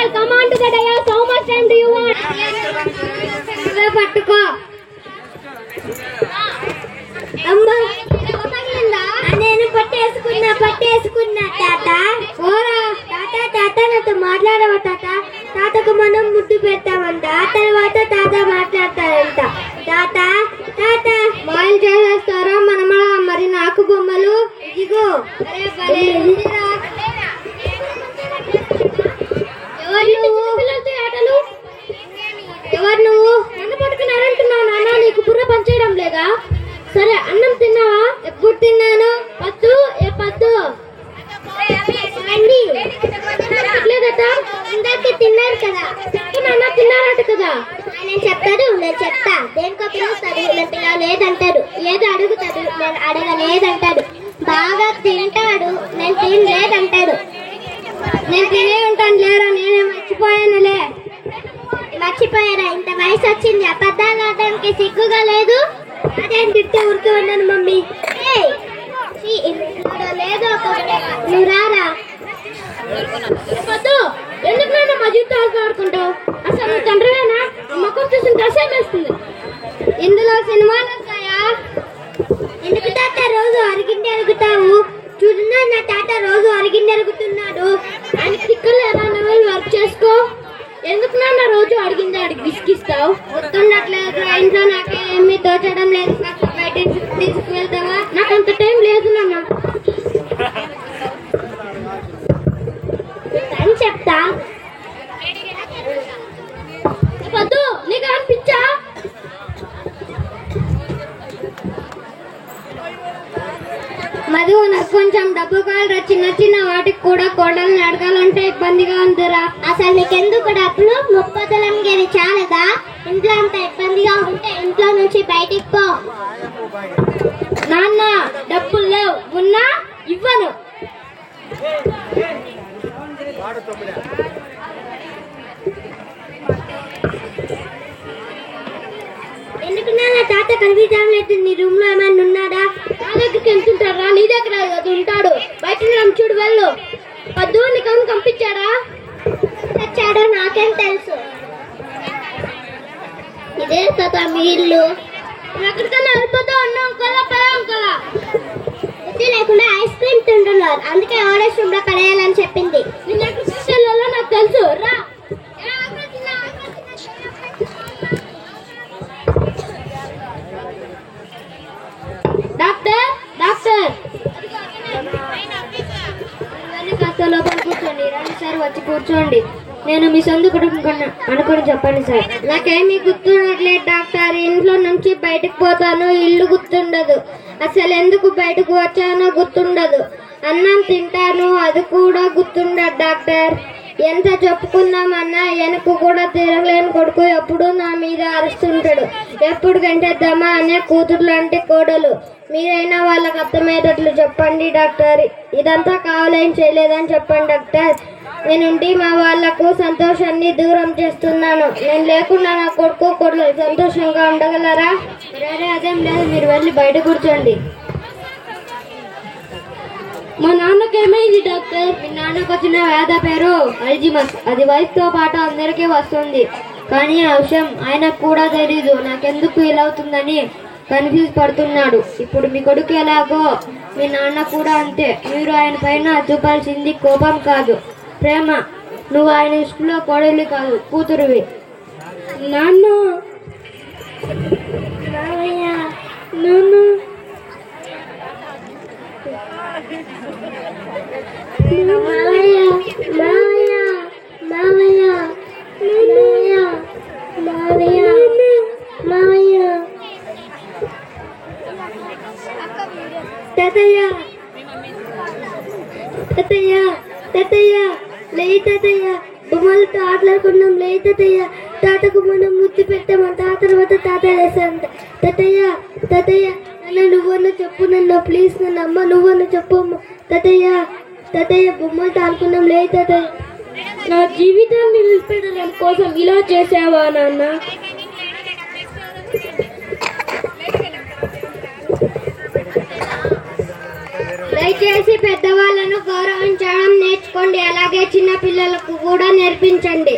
I'll come on to the dais. How much time do you want? పట్టుకో అమ్మా నేను పట్టేసుకున్నా తాత ఓరా తాత నాతో మాట్లాడవా తాతకు మనం ముద్దు పెట్టామంట ఆ తర్వాత తాత మాట్లాడతారంట తాత మాయలు చేసేస్తారా మనమా మరి నాకు బొమ్మలు ఇదిగో ఎవరు నువ్వు నన్ను పట్టుకున్నారంటున్నావు నాన్న నీకు బుర్ర పనిచేయడం లేదా సరే అన్నం తిన్నావా ఎప్పుడు తిన్నాను పద్దు ఇందాకే తిన్నారు కదా నాన్న తిన్నారట కదా నేను చెప్తా దేనికో పిలుస్తాడు నేను పిలవలేదంటాడు ఏదో అడుగుతాడు నేను అడగలేదంటాడు బాగా తింటాడు నేను తినలేదంటాడు నేను తినే ఉంటాను లేరా నేనే మర్చిపోయారా ఇంత వయసు వచ్చింది అబద్ధాలు ఆడడానికి సిగ్గుగా లేదు అదేం తిట్టే ఊరికే ఉన్నాను మమ్మీ లేదు నువ్వు రారా ఎందుకు నాన్న మా జీవితాలు ఆడుకుంటావు అసలు నువ్వు తండ్రివేనా మొక్కం చూసిన దశ వేస్తుంది ఇందులో సినిమాలు వస్తాయా ఎందుకు తాత రోజు అరిగిండి అరుగుతావు చూడున్నా నా తాత రోజు అరిగిండి అరుగుతున్నాడు అని తిక్కలు ఎలా నువ్వు వర్క్ చేసుకో ఎందుకు నాన్న రోజు అడిగింది విసిగిస్తావు గుర్తుండట్లేదు ఇంట్లో నాకేమీ తోచడం లేదు బయట తీసుకువెళ్తావా నాకు అంత టైం లేదు నాన్న అని చెప్తా వద్దు నీకు అనిపించా మధు నాకు కొంచెం డబ్బు కావాలరా చిన్న వాటికి కూడా కోడల్ని అడగాలంటే ఇబ్బందిగా ఉందిరా అసలు నీకెందుకు డబ్బులు ముప్పదలంగేది చాలదా ఇంట్లో అంత ఇబ్బందిగా ఉంటే ఇంట్లో నుంచి బయటికి పో నాన్న డబ్బులు లేవు ఉన్నా ఇవ్వను ఎందుకు నాన్న తాత కనిపించడం లేదు నీ రూమ్ లో ఏమైనా ఉన్నాడా నా దగ్గరికి వెళ్తుంటారా నీ దగ్గర ఉంటాడు బయట చూడు వెళ్ళు వద్దు నీకు పంపించాడా వచ్చాడో నాకేం తెలుసు ఇదే తాత మీ ఇల్లు ఎక్కడికైనా వెళ్ళిపోతా ఉన్నాం అంకలా బుద్ధి లేకుండా ఐస్ క్రీమ్ తింటున్నారు అందుకే ఆర్డర్స్ రూమ్ లో పడేయాలని చెప్పింది నిన్న ఎక్కడ తీసుకెళ్ళాలో నాకు తెలుసు రా డాక్టర్ కాస్త లోపల కూర్చోండి రండి సార్ వచ్చి కూర్చోండి నేను మీ సొంత కుటుంబం అనుకుని చెప్పండి సార్ నాకేమీ గుర్తుండట్లేదు డాక్టర్ ఇంట్లో నుంచి బయటకు పోతాను ఇల్లు గుర్తుండదు అసలు ఎందుకు బయటకు వచ్చానో గుర్తుండదు అన్నం తింటాను అది కూడా గుర్తుండదు డాక్టర్ ఎంత చెప్పుకుందామన్నా వెనక్కు కూడా తిరగలేని కొడుకు ఎప్పుడు నా మీద అరుస్తుంటాడు ఎప్పుడు గంటేద్దామా అనే కూతురు లాంటి కోడలు మీరైనా వాళ్ళకి అర్థమయ్యేటట్లు చెప్పండి డాక్టర్ ఇదంతా కావాలని చేయలేదని చెప్పండి డాక్టర్ నేనుండి మా వాళ్లకు సంతోషాన్ని దూరం చేస్తున్నాను నేను లేకుండా నా కొడుకు కోడలు సంతోషంగా ఉండగలరా అదేం లేదు మీరు వెళ్ళి బయట కూర్చోండి మా నాన్నకి ఏమైంది డాక్టర్ మీ నాన్నకు వచ్చిన వ్యాధి పేరు అల్జిమస్ అది వయసుతో పాటు అందరికీ వస్తుంది కానీ ఆ విషయం ఆయనకు కూడా తెలీదు నాకెందుకు ఇలా అవుతుందని కన్ఫ్యూజ్ పడుతున్నాడు ఇప్పుడు మీ కొడుకు ఎలాగో మీ నాన్న కూడా అంతే మీరు ఆయన పైన చూపాల్సింది కోపం కాదు ప్రేమ నువ్వు ఆయన దృష్టిలో కోడలి కాదు కూతురువి నాన్న బొమ్మలతో ఆటలాడుకున్నాం లే తాతయ్య తాతకు మనం ముద్దు పెట్టామంట ఆ తర్వాత తాత వేసాంట తాతయ్య నన్ను నువ్వన్న చెప్పు నన్ను ప్లీజ్ నన్ను అమ్మ నువ్వన్న చెప్పు తాతయ్య బొమ్మలతో ఆడుకున్నాం లే తాతయ్య నా జీవితాన్ని నిలిపెట్టడం కోసం ఇలా చేసావా నాన్న దయచేసి పెద్దవాళ్ళను గౌరవించడం నేర్చుకోండి అలాగే చిన్న పిల్లలకు కూడా నేర్పించండి.